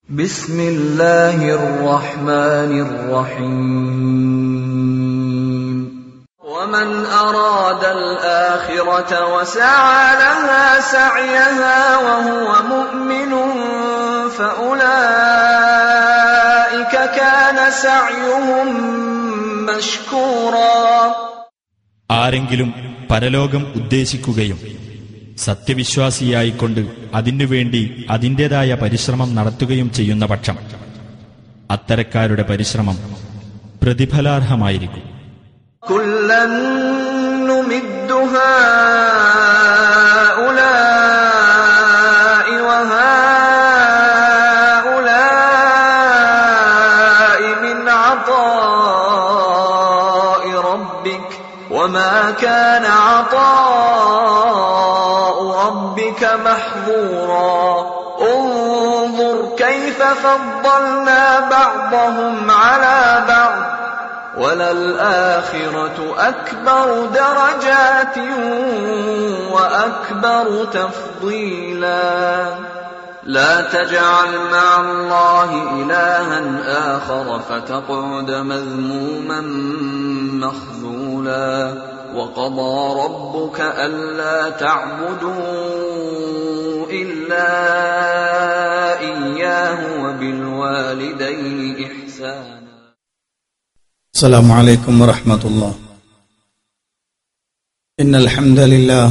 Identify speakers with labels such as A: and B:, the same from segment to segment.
A: بسم الله الرحمن الرحيم ومن أراد الآخرة وسعى لها سعيها وهو مؤمن فأولئك كان سعيهم مشكورا.
B: ആരെങ്കിലും പരലോകം ഉദ്ദേശിക്കുകയും സത്യവിശ്വാസിയായിക്കൊണ്ട് അതിനുവേണ്ടി അതിൻ്റെതായ പരിശ്രമം നടത്തുകയും ചെയ്യുന്ന പക്ഷം അത്തരക്കാരുടെ പരിശ്രമം പ്രതിഫലാർഹമായിരിക്കും.
A: കുല്ലൻ നുമിദ്ദു ഹൗലാഇ വഹൗലാഇ മിൻ അതാഇ റബ്ബിക വമാ കാന അതാഉ ربك محظورا انظر كيف فضلنا بعضهم على بعض وللآخرة أكبر درجات وأكبر تفضيلا لا تجعل مع الله إلها آخر فتقعد مذموما مخذولا وقضى ربك ألا تعبدوا إلا إياه وبالوالدين إحسانا.
C: السلام عليكم ورحمة الله. إن الحمد لله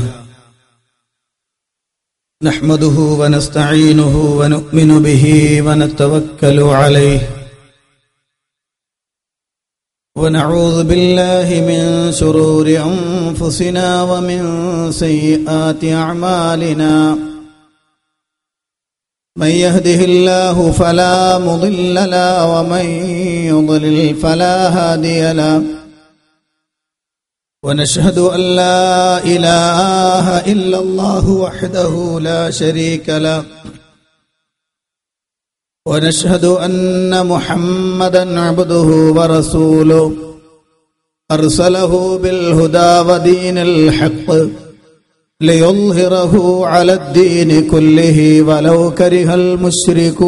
C: نحمده ونستعينه ونؤمن به ونتوكل عليه ونعوذ بالله من شرور أنفسنا ومن سيئات أعمالنا من يهده الله فلا مضل له ومن يضلل فلا هادي له ونشهد أن لا إله إلا الله وحده لا شريك له ونشهد أن محمدا عبده ورسوله أرسله بالهدى ودين الحق ليظهره على الدين كله ولو كره المشركون.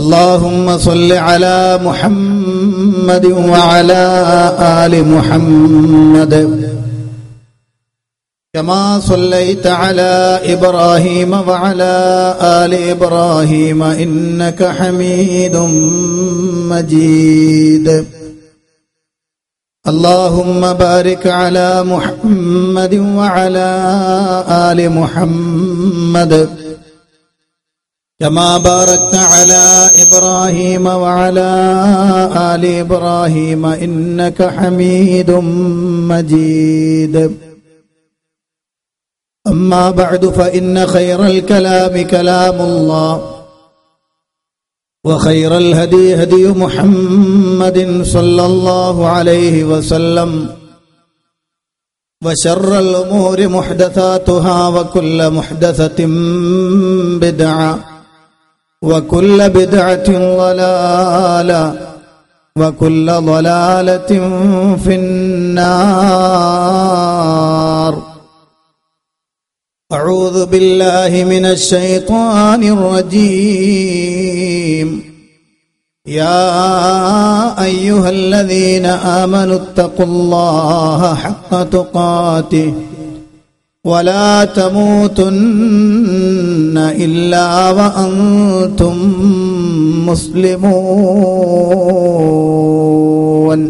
C: اللهم صل على محمد وعلى آل محمد كما صليت على إبراهيم وعلى آل إبراهيم إنك حميد مجيد. اللهم بارك على محمد وعلى آل محمد كما باركت على إبراهيم وعلى آل إبراهيم إنك حميد مجيد. أما بعد فإن خير الكلام كلام الله وخير الهدي هدي محمد صلى الله عليه وسلم وشر الأمور محدثاتها وكل محدثة بدعة وكل بدعة ضلالة وكل ضلالة في النار. أعوذ بالله من الشيطان الرجيم. يا أيها الذين آمنوا اتقوا الله حق تقاته ولا تموتن إلا وأنتم مسلمون.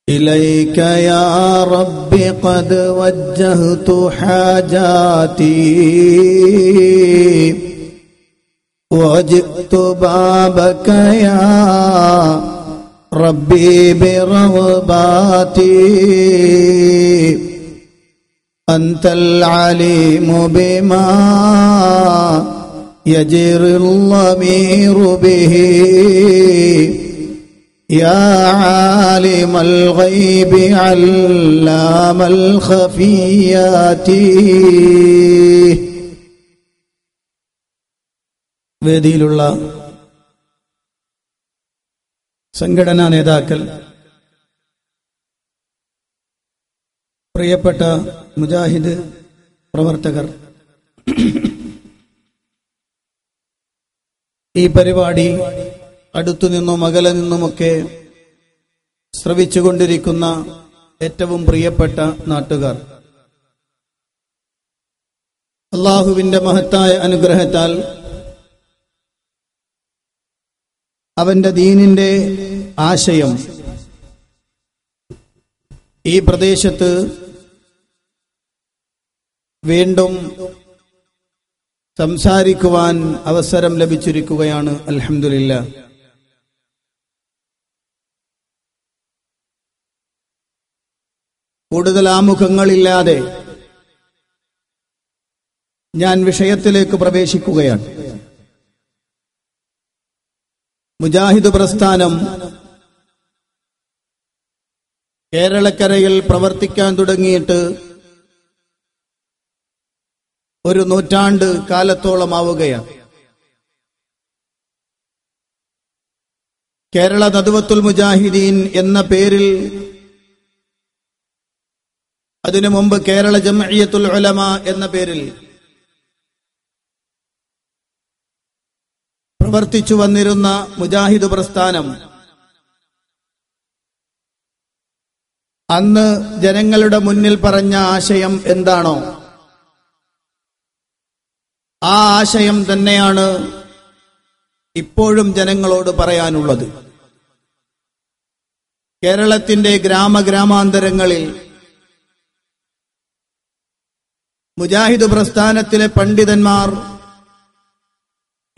C: إليك يا رب قد وجهت حاجاتي وجئت بابك يا ربي برغباتي أنت العليم بما يجري الضمير به يا عالم الغيب علام الخفيات. വേദിയിലുള്ള സംഘടനാ നേതാക്കൾ, പ്രിയപ്പെട്ട മുജാഹിദ് പ്രവർത്തകർ, ഈ പരിപാടി അടുത്തുനിന്നും അകലെ നിന്നുമൊക്കെ ശ്രവിച്ചുകൊണ്ടിരിക്കുന്ന ഏറ്റവും പ്രിയപ്പെട്ട നാട്ടുകാർ, അല്ലാഹുവിന്റെ മഹത്തായ അനുഗ്രഹത്താൽ അവന്റെ ദീനിന്റെ ആശയം ഈ പ്രദേശത്ത് വീണ്ടും സംസാരിക്കുവാൻ അവസരം ലഭിച്ചിരിക്കുകയാണ്. അൽഹംദുലില്ലാഹ്. കൂടുതൽ ആമുഖങ്ങളില്ലാതെ ഞാൻ വിഷയത്തിലേക്ക് പ്രവേശിക്കുകയാണ്. മുജാഹിദ് പ്രസ്ഥാനം കേരളക്കരയിൽ പ്രവർത്തിക്കാൻ തുടങ്ങിയിട്ട് ഒരു നൂറ്റാണ്ട് കാലത്തോളമാവുകയാണ്. കേരള നദ്വത്തുൽ മുജാഹിദീൻ എന്ന പേരിൽ, അതിനു മുമ്പ് കേരള ജംഇയ്യത്തുൽ ഉലമ എന്ന പേരിൽ പ്രവർത്തിച്ചു വന്നിരുന്ന മുജാഹിദ് പ്രസ്ഥാനം അന്ന് ജനങ്ങളുടെ മുന്നിൽ പറഞ്ഞ ആശയം എന്താണോ, ആ ആശയം തന്നെയാണ് ഇപ്പോഴും ജനങ്ങളോട് പറയാനുള്ളത്. കേരളത്തിന്റെ ഗ്രാമാന്തരങ്ങളിൽ മുജാഹിദ് പ്രസ്ഥാനത്തിലെ പണ്ഡിതന്മാർ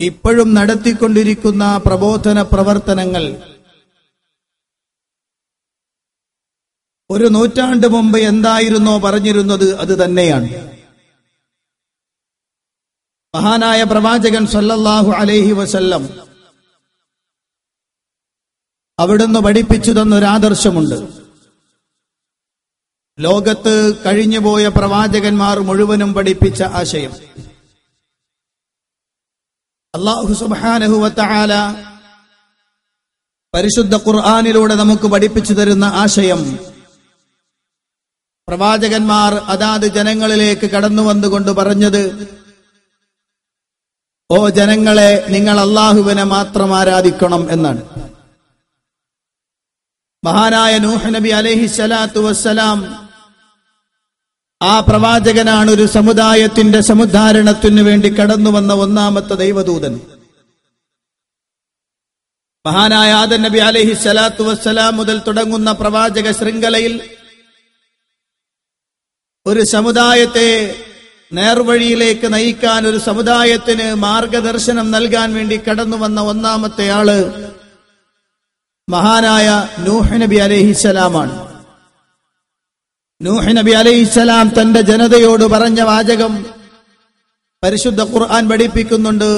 C: ഇപ്പോഴും നടത്തിക്കൊണ്ടിരിക്കുന്ന പ്രബോധന പ്രവർത്തനങ്ങൾ ഒരു നൂറ്റാണ്ട് മുമ്പ് എന്തായിരുന്നോ പറഞ്ഞിരുന്നത് അത് തന്നെയാണ്. മഹാനായ പ്രവാചകൻ സല്ലല്ലാഹു അലൈഹി വസല്ലം അവിടുന്ന് പഠിപ്പിച്ചു തന്നൊരാദർശമുണ്ട്. ലോകത്ത് കഴിഞ്ഞുപോയ പ്രവാചകന്മാർ മുഴുവനും പഠിപ്പിച്ച ആശയം. അല്ലാഹു സുബ്ഹാനഹു വ തആല പരിശുദ്ധ ഖുർആനിലൂടെ നമുക്ക് പഠിപ്പിച്ചു തരുന്ന ആശയം, പ്രവാചകന്മാർ അതാത് ജനങ്ങളിലേക്ക് കടന്നു വന്നുകൊണ്ട് പറഞ്ഞത്, ഓ ജനങ്ങളെ, നിങ്ങൾ അല്ലാഹുവിനെ മാത്രം ആരാധിക്കണം എന്നാണ്. മഹാനായ നൂഹ് നബി അലൈഹി സ്വലാത്തു വസ്സലാം ആ പ്രവാചകനാണ് ഒരു സമുദായത്തിന്റെ സമുദ്ധാരണത്തിനു വേണ്ടി കടന്നു വന്ന ഒന്നാമത്തെ ദൈവദൂതൻ. മഹാനായ ആദം നബി അലൈഹി സ്വലാത്തു വസ്സലാം മുതൽ തുടങ്ങുന്ന പ്രവാചക ശൃംഖലയിൽ ഒരു സമുദായത്തെ നേർവഴിയിലേക്ക് നയിക്കാൻ, ഒരു സമുദായത്തിന് മാർഗദർശനം നൽകാൻ വേണ്ടി കടന്നു വന്ന ഒന്നാമത്തെ ആള് മഹാനായ നൂഹ് നബി അലൈഹിസ്സലാമാണ്. നൂഹ് നബി അലൈഹിസ്സലാം തന്റെ ജനതയോട് പറഞ്ഞ വാചകം പരിശുദ്ധ ഖുർആൻ പഠിപ്പിക്കുന്നുണ്ട്.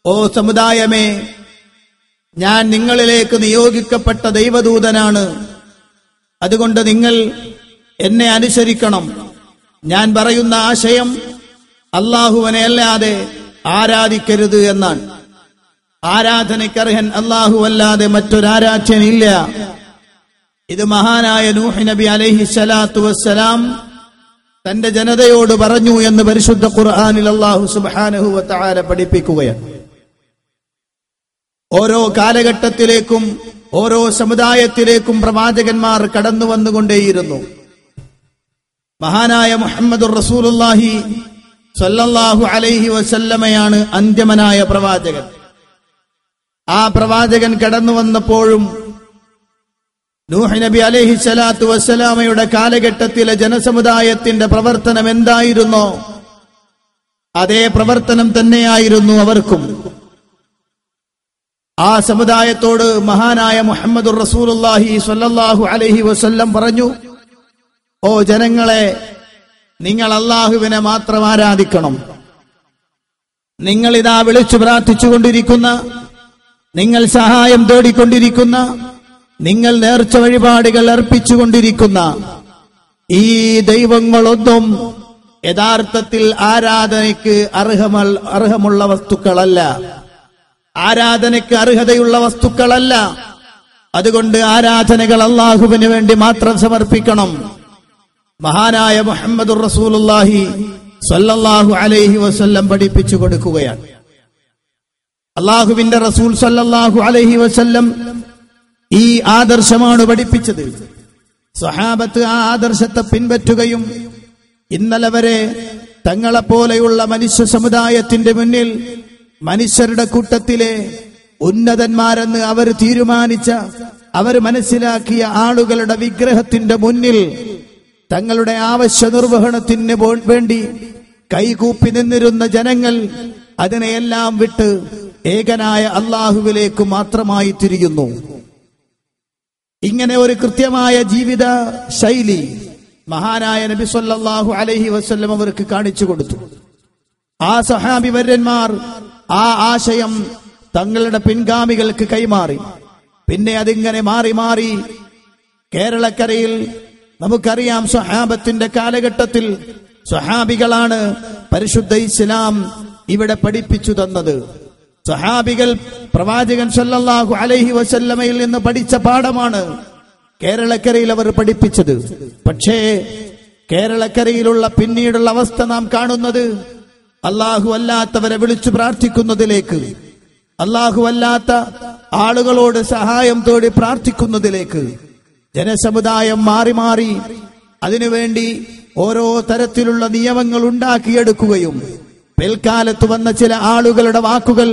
C: ഓ സമുദായമേ, ഞാൻ നിങ്ങളിലേക്ക് നിയോഗിക്കപ്പെട്ട ദൈവദൂതനാണ്. അതുകൊണ്ട് നിങ്ങൾ എന്നെ അനുസരിക്കണം. ഞാൻ പറയുന്ന ആശയം അല്ലാഹുവിനെ അല്ലാതെ ആരാധിക്കരുത് എന്നാണ്. ആരാധനയ്ക്കർഹൻ അല്ലാഹു അല്ലാതെ മറ്റൊരാരാധ്യനില്ല. ഇത് മഹാനായ നൂഹ് നബി അലൈഹി സ്വലാത്തു വസ്സലാം തന്റെ ജനതയോട് പറഞ്ഞു എന്ന് പരിശുദ്ധ ഖുർആനിൽ അല്ലാഹു സുബ്ഹാനഹു വ തആല പഠിപ്പിക്കുകയാണ്. ഓരോ കാലഘട്ടത്തിലേക്കും ഓരോ സമുദായത്തിലേക്കും പ്രവാചകന്മാർ കടന്നു വന്നുകൊണ്ടേയിരുന്നു. മഹാനായ മുഹമ്മദുർ റസൂലുള്ളാഹി സ്വല്ലല്ലാഹു അലൈഹി വസല്ലമയാണ് അന്തിമനായ പ്രവാചകൻ. ആ പ്രവാചകൻ കടന്നു വന്നപ്പോഴും നൂഹ് നബി അലൈഹി സ്വലാത്തു വസ്സലാമയുടെ കാലഘട്ടത്തിലെ ജനസമുദായത്തിന്റെ പ്രവർത്തനം എന്തായിരുന്നോ അതേ പ്രവർത്തനം തന്നെയായിരുന്നു അവർക്കും. ആ സമുദായത്തോട് മഹാനായ മുഹമ്മദുർ റസൂലുള്ളാഹി സ്വല്ലല്ലാഹു അലൈഹി വസല്ലം പറഞ്ഞു, ഓ ജനങ്ങളെ, നിങ്ങൾ അല്ലാഹുവിനെ മാത്രം ആരാധിക്കണം. നിങ്ങളിതാ വിളിച്ചു പ്രാർത്ഥിച്ചുകൊണ്ടിരിക്കുന്ന, നിങ്ങൾ സഹായം തേടിക്കൊണ്ടിരിക്കുന്ന, നിങ്ങൾ നേർച്ച വഴിപാടുകൾ അർപ്പിച്ചുകൊണ്ടിരിക്കുന്ന ഈ ദൈവങ്ങളൊന്നും യഥാർത്ഥത്തിൽ ആരാധനയ്ക്ക് അർഹമുള്ള വസ്തുക്കളല്ല, ആരാധനയ്ക്ക് അർഹതയുള്ള വസ്തുക്കളല്ല. അതുകൊണ്ട് ആരാധനകൾ അല്ലാഹുവിന് വേണ്ടി മാത്രം സമർപ്പിക്കണം. മഹാനായ മുഹമ്മദുർ റസൂലുള്ളാഹി സ്വല്ലല്ലാഹു അലൈഹി വസല്ലം പഠിപ്പിച്ചു കൊടുക്കുകയാണ്. അല്ലാഹുവിന്റെ റസൂൽ സ്വല്ലല്ലാഹു അലൈഹി വസല്ലം ഈ ആദർശമാണ് പഠിപ്പിച്ചത്. സ്വഹാബത്ത് ആ ആദർശത്തെ പിൻപറ്റുകയും ഇന്നലെ വരെ തങ്ങളെപ്പോലെയുള്ള മനുഷ്യ സമുദായത്തിന്റെ മുന്നിൽ മനുഷ്യരുടെ കൂട്ടത്തിലെ ഉന്നതന്മാരെന്ന് അവർ തീരുമാനിച്ച, അവർ മനസ്സിലാക്കിയ ആളുകളുടെ വിഗ്രഹത്തിന്റെ മുന്നിൽ തങ്ങളുടെ ആവശ്യ നിർവഹണത്തിന് വേണ്ടി കൈകൂപ്പി നിന്നിരുന്ന ജനങ്ങൾ അതിനെയെല്ലാം വിട്ട് ഏകനായ അല്ലാഹുവിലേക്ക് മാത്രമായി തിരിയുന്നു. ഇങ്ങനെ ഒരു കൃത്യമായ ജീവിത ശൈലി മഹാനായ നബി സല്ലല്ലാഹു അലൈഹി വസല്ലം അവർക്ക് കാണിച്ചു കൊടുത്തു. ആ സഹാബി വര്യന്മാർ ആ ആശയം തങ്ങളുടെ പിൻഗാമികൾക്ക് കൈമാറി. പിന്നെ അതിങ്ങനെ മാറി മാറി കേരളക്കരയിൽ നമുക്കറിയാം, സ്വഹാബത്തിന്റെ കാലഘട്ടത്തിൽ സ്വഹാബികളാണ് പരിശുദ്ധ ഇസ്ലാം ഇവിടെ പഠിപ്പിച്ചു തന്നത്. സ്വഹാബികൾ പ്രവാചകൻ സല്ലല്ലാഹു അലൈഹി വസല്ലമയിൽ നിന്ന് പഠിച്ച പാഠമാണ് കേരളക്കരയിൽ അവർ പഠിപ്പിച്ചത്. പക്ഷേ കേരളക്കരയിലുള്ള പിന്നീടുള്ള അവസ്ഥ നാം കാണുന്നത് അല്ലാഹു അല്ലാത്തവരെ വിളിച്ചു പ്രാർത്ഥിക്കുന്നതിലേക്ക്, അല്ലാഹു അല്ലാത്ത ആളുകളോട് സഹായം തേടി പ്രാർത്ഥിക്കുന്നതിലേക്ക് ജനസമുദായം മാറി മാറി അതിനുവേണ്ടി ഓരോ തരത്തിലുള്ള നിയമങ്ങൾ ഉണ്ടാക്കിയെടുക്കുകയും പിൽക്കാലത്ത് വന്ന ചില ആളുകളുടെ വാക്കുകൾ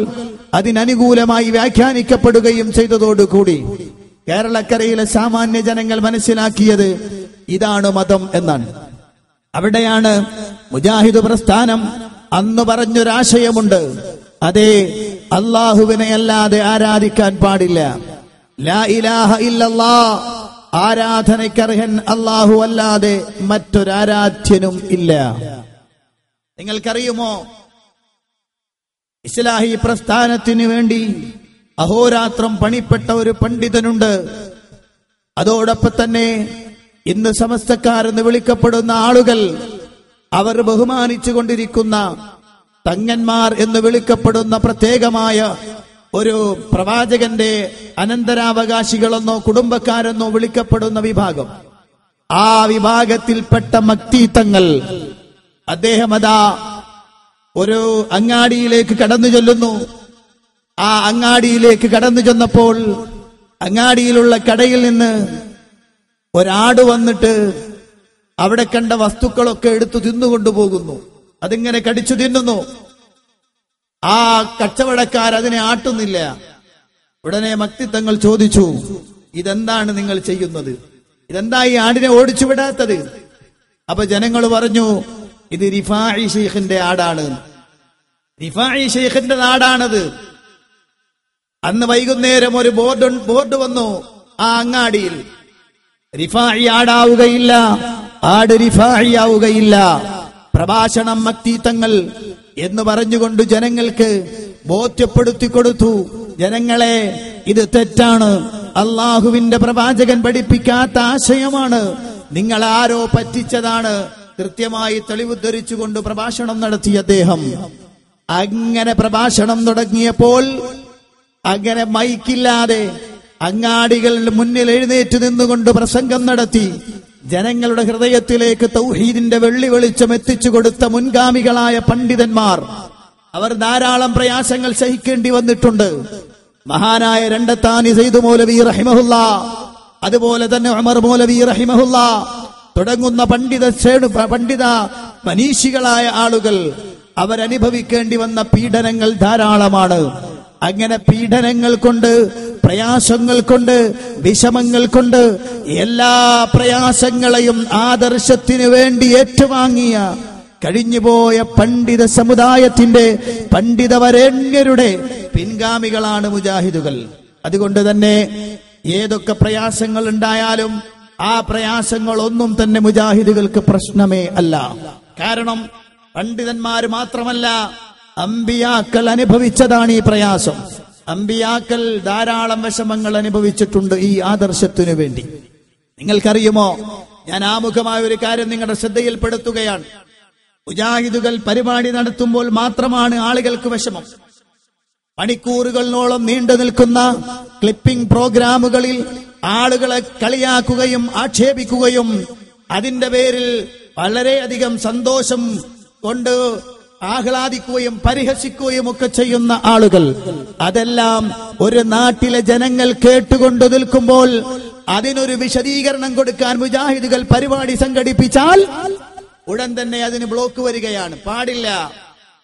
C: അതിനനുകൂലമായി വ്യാഖ്യാനിക്കപ്പെടുകയും ചെയ്തതോടുകൂടി കേരളക്കരയിലെ സാമാന്യ ജനങ്ങൾ മനസ്സിലാക്കിയത് ഇതാണ് മതം എന്നാണ്. അവിടെയാണ് മുജാഹിദ് പ്രസ്ഥാനം അന്ന് പറഞ്ഞൊരാശയമുണ്ട്. അതേ, അല്ലാഹുവിനെ അല്ലാതെ ആരാധിക്കാൻ പാടില്ല. ലാ ഇലാഹ ഇല്ലല്ലാഹ്, ആരാധനയ്ക്കർഹൻ അല്ലാഹു അല്ലാതെ മറ്റൊരാരാധ്യനും ഇല്ല. നിങ്ങൾക്കറിയുമോ, ഇസ്ലാഹി പ്രസ്ഥാനത്തിന് വേണ്ടി അഹോരാത്രം പണിപ്പെട്ട ഒരു പണ്ഡിതനുണ്ട്. അതോടൊപ്പം തന്നെ ഇന്ന് സമസ്തക്കാരെന്ന് വിളിക്കപ്പെടുന്ന ആളുകൾ അവർ ബഹുമാനിച്ചു കൊണ്ടിരിക്കുന്ന തങ്ങന്മാർ എന്ന് വിളിക്കപ്പെടുന്ന പ്രത്യേകമായ ഒരു പ്രവാചകന്റെ അനന്തരാവകാശികളെന്നോ കുടുംബക്കാരെന്നോ വിളിക്കപ്പെടുന്ന വിഭാഗം, ആ വിഭാഗത്തിൽപ്പെട്ട മക്തി തങ്ങൾ, അദ്ദേഹം അതാ ഒരു അങ്ങാടിയിലേക്ക് കടന്നു ചെല്ലുന്നു. ആ അങ്ങാടിയിലേക്ക് കടന്നു ചെന്നപ്പോൾ അങ്ങാടിയിലുള്ള കടയിൽ നിന്ന് ഒരാട് വന്നിട്ട് അവിടെ കണ്ട വസ്തുക്കളൊക്കെ എടുത്തു തിന്നുകൊണ്ടുപോകുന്നു. അതിങ്ങനെ കടിച്ചു തിന്നുന്നു. ആ കച്ചവടക്കാർ അതിനെ ആട്ടുന്നില്ല. ഉടനെ മക്തിത്തങ്ങൾ ചോദിച്ചു, ഇതെന്താണ് നിങ്ങൾ ചെയ്യുന്നത്? ഇതെന്താ ഈ ആടിനെ ഓടിച്ചു വിടാത്തത്? അപ്പൊ ജനങ്ങൾ പറഞ്ഞു, ഇത് റിഫാഇ ശൈഖിന്റെ ആടാണ്. റിഫാഇ ശൈഖിന്റെ നാടാണത്. അന്ന് വൈകുന്നേരം ഒരു ബോർഡ് വന്നു ആ അങ്ങാടിയിൽ, റിഫാഇ ആടാവുകയില്ല, ആട് റിഫാഇ ആവുകയില്ല, പ്രഭാഷണം മക്തീത്തങ്ങൾ എന്ന് പറഞ്ഞുകൊണ്ട് ജനങ്ങൾക്ക് ബോധ്യപ്പെടുത്തി കൊടുത്തു. ജനങ്ങളെ, ഇത് തെറ്റാണ്, അള്ളാഹുവിന്റെ പ്രവാചകൻ പഠിപ്പിക്കാത്ത ആശയമാണ്, നിങ്ങൾ ആരോ പറ്റിച്ചതാണ്. കൃത്യമായി തെളിവുദ്ധരിച്ചുകൊണ്ട് പ്രഭാഷണം നടത്തിയ അദ്ദേഹം അങ്ങനെ പ്രഭാഷണം തുടങ്ങിയപ്പോൾ അങ്ങനെ മൈക്കില്ലാതെ അങ്ങാടികളുടെ മുന്നിൽ എഴുന്നേറ്റ് നിന്നുകൊണ്ട് പ്രസംഗം നടത്തി ജനങ്ങളുടെ ഹൃദയത്തിലേക്ക് തൗഹീദിന്റെ വെള്ളി വെളിച്ചം എത്തിച്ചു കൊടുത്ത മുൻഗാമികളായ പണ്ഡിതന്മാർ, അവർ ധാരാളം പ്രയാസങ്ങൾ സഹിക്കേണ്ടി വന്നിട്ടുണ്ട്. മഹാനായ രണ്ടത്താനി സയ്യിദ് മൗലവി റഹിമഹുല്ലാ, അതുപോലെ തന്നെ ഉമർ മൗലവി റഹിമഹുല്ലാ തുടങ്ങുന്ന പണ്ഡിത മനീഷികളായ ആളുകൾ അവരനുഭവിക്കേണ്ടി വന്ന പീഡനങ്ങൾ ധാരാളമാണ്. അങ്ങനെ പീഡനങ്ങൾ കൊണ്ട്, പ്രയാസങ്ങൾ കൊണ്ട്, വിഷമങ്ങൾ കൊണ്ട് എല്ലാ പ്രയാസങ്ങളെയും ആദർശത്തിനു വേണ്ടി ഏറ്റുവാങ്ങിയ കഴിഞ്ഞുപോയ പണ്ഡിത സമുദായത്തിന്റെ പണ്ഡിതവരേണ്യരുടെ പിൻഗാമികളാണ് മുജാഹിദുകൾ. അതുകൊണ്ട് തന്നെ ഏതൊക്കെ പ്രയാസങ്ങൾ ഉണ്ടായാലും ആ പ്രയാസങ്ങളൊന്നും തന്നെ മുജാഹിദുകൾക്ക് പ്രശ്നമേ അല്ല. കാരണം പണ്ഡിതന്മാര് മാത്രമല്ല, അമ്പിയാക്കൾ അനുഭവിച്ചതാണ് ഈ പ്രയാസം. അമ്പിയാക്കൾ ധാരാളം വിഷമങ്ങൾ അനുഭവിച്ചിട്ടുണ്ട് ഈ ആദർശത്തിനു വേണ്ടി. നിങ്ങൾക്കറിയുമോ, ഞാൻ ആമുഖമായ ഒരു കാര്യം നിങ്ങളുടെ ശ്രദ്ധയിൽപ്പെടുത്തുകയാണ്. മുജാഹിദുകൾ പരിപാടി നടത്തുമ്പോൾ മാത്രമാണ് ആളുകൾക്ക് വിഷമം. മണിക്കൂറുകളോളം നീണ്ടു നിൽക്കുന്ന ക്ലിപ്പിംഗ് പ്രോഗ്രാമുകളിൽ ആളുകളെ കളിയാക്കുകയും ആക്ഷേപിക്കുകയും അതിന്റെ പേരിൽ വളരെയധികം സന്തോഷം കൊണ്ട് ആഹ്ലാദിക്കുകയും പരിഹസിക്കുകയും ഒക്കെ ചെയ്യുന്ന ആളുകൾ, അതെല്ലാം ഒരു നാട്ടിലെ ജനങ്ങൾ കേട്ടുകൊണ്ടു നിൽക്കുമ്പോൾ അതിനൊരു വിശദീകരണം കൊടുക്കാൻ മുജാഹിദുകൾ പരിപാടി സംഘടിപ്പിച്ചാൽ ഉടൻ തന്നെ അതിന് ബ്ലോക്ക് വരികയാണ്. പാടില്ല,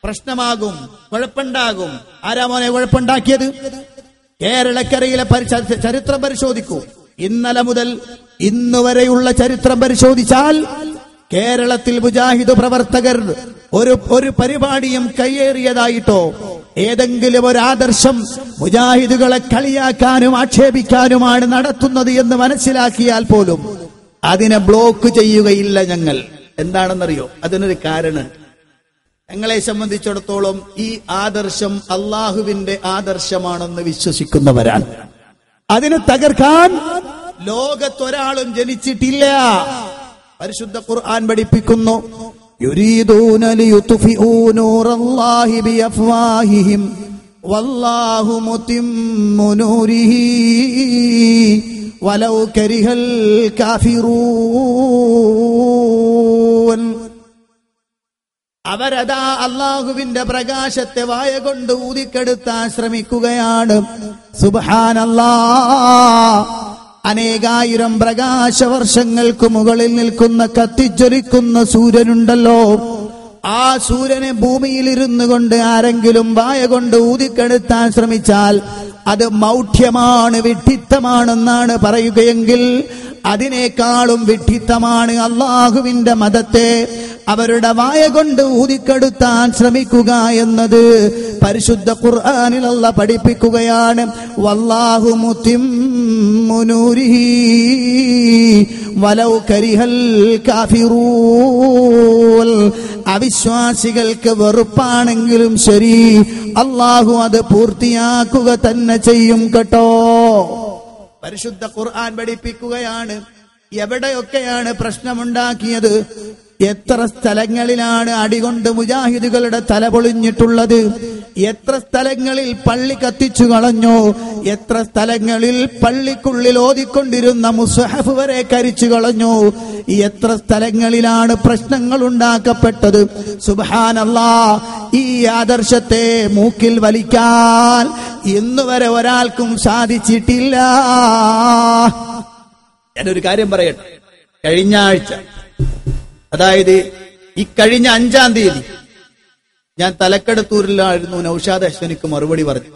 C: പ്രശ്നമാകും, കുഴപ്പമുണ്ടാകും. ആരാ മോനെ കുഴപ്പമുണ്ടാക്കിയത്? കേരളക്കരയിലെ ചരിത്രം പരിശോധിക്കൂ. ഇന്നലെ മുതൽ ഇന്നുവരെയുള്ള ചരിത്രം പരിശോധിച്ചാൽ കേരളത്തിൽ മുജാഹിദ് പ്രവർത്തകർ ഒരു പരിപാടിയും കയ്യേറിയതായിട്ടോ ഏതെങ്കിലും ഒരു ആദർശം മുജാഹിദുകളെ കളിയാക്കാനും ആക്ഷേപിക്കാനുമാണ് നടത്തുന്നത് എന്ന് മനസ്സിലാക്കിയാൽ പോലും അതിനെ ബ്ലോക്ക് ചെയ്യുകയില്ല ഞങ്ങൾ. എന്താണെന്നറിയോ? അതിനൊരു കാരണം. ഞങ്ങളെ സംബന്ധിച്ചിടത്തോളം ഈ ആദർശം അള്ളാഹുവിന്റെ ആദർശമാണെന്ന് വിശ്വസിക്കുന്നവരാണ്. അതിനെ തകർക്കാൻ ലോകത്തൊരാളും ജനിച്ചിട്ടില്ല. പരിശുദ്ധ ഖുർആൻ പഠിപ്പിക്കുന്നു, യുരീദൂന ലിയുത്ഫിഊ നൂറല്ലാഹി ബിഅഫ്വാഹിഹിം വല്ലാഹു മുതിമ്മു നൂരിഹി വലൗ കരിഹൽ കാഫിറൂൻ. അവരതാ അള്ളാഹുവിന്റെ പ്രകാശത്തെ വായ കൊണ്ട് ഊതിക്കെടുത്താൻ ശ്രമിക്കുകയാണ്. സുബ്ഹാനല്ലാഹ്. അനേകായിരം പ്രകാശവർഷങ്ങൾക്ക് മുകളിൽ നിൽക്കുന്ന കത്തിജ്വലിക്കുന്ന സൂര്യനുണ്ടല്ലോ, ആ സൂര്യനെ ഭൂമിയിലിരുന്നു കൊണ്ട് ആരെങ്കിലും വായ കൊണ്ട് ഊതിക്കെടുത്താൻ ശ്രമിച്ചാൽ അത് മൗഢ്യമാണ്, വിഡ്ഢിത്തമാണെന്നാണ് പറയുകയെങ്കിൽ അതിനേക്കാളും വിഡ്ഢിത്തമാണ് അള്ളാഹുവിന്റെ മതത്തെ അവരുടെ വായ കൊണ്ട് ഊതിക്കെടുത്താൻ ശ്രമിക്കുക എന്നത്. പരിശുദ്ധ ഖുർആനിൽ അല്ലാഹ് പഠിപ്പിക്കുകയാണ്, വല്ലാഹു മുതിമ്മു നൂരിഹി വലൗ കരിഹൽ കാഫിറൂൻ. അവിശ്വാസികൾക്ക് വെറുപ്പാണെങ്കിലും ശരി, അള്ളാഹു അത് പൂർത്തിയാക്കുക തന്നെ ചെയ്യും കേട്ടോ. പരിശുദ്ധ ഖുർആൻ പഠിപ്പിക്കുകയാണ് എവിടെയൊക്കെയാണ് പ്രശ്നമുണ്ടാക്കിയത്, എത്ര സ്ഥലങ്ങളിലാണ് അടികൊണ്ട് മുജാഹിദുകളുടെ തല പൊളിഞ്ഞിട്ടുള്ളത്, എത്ര സ്ഥലങ്ങളിൽ പള്ളി കത്തിച്ചു കളഞ്ഞു, എത്ര സ്ഥലങ്ങളിൽ പള്ളിക്കുള്ളിൽ ഓതിക്കൊണ്ടിരുന്ന മുസ്ഹഫ് വരെ കരിച്ചു കളഞ്ഞു, എത്ര സ്ഥലങ്ങളിലാണ് പ്രശ്നങ്ങൾ ഉണ്ടാക്കപ്പെട്ടത്. സുബ്ഹാനല്ലാഹ്. ഈ ആദർശത്തെ മൂക്കിൽ വലിക്കാൻ ഇന്നുവരെ ഒരാൾക്കും സാധിച്ചിട്ടില്ല. ഞാനൊരു കാര്യം പറയട്ടെ. കഴിഞ്ഞ ആഴ്ച, അതായത് ഈ കഴിഞ്ഞ 5-ാം തീയതി ഞാൻ തലക്കടത്തൂരിലായിരുന്നു. നൗഷാദ് അശ്വനിക്ക് മറുപടി പറഞ്ഞു.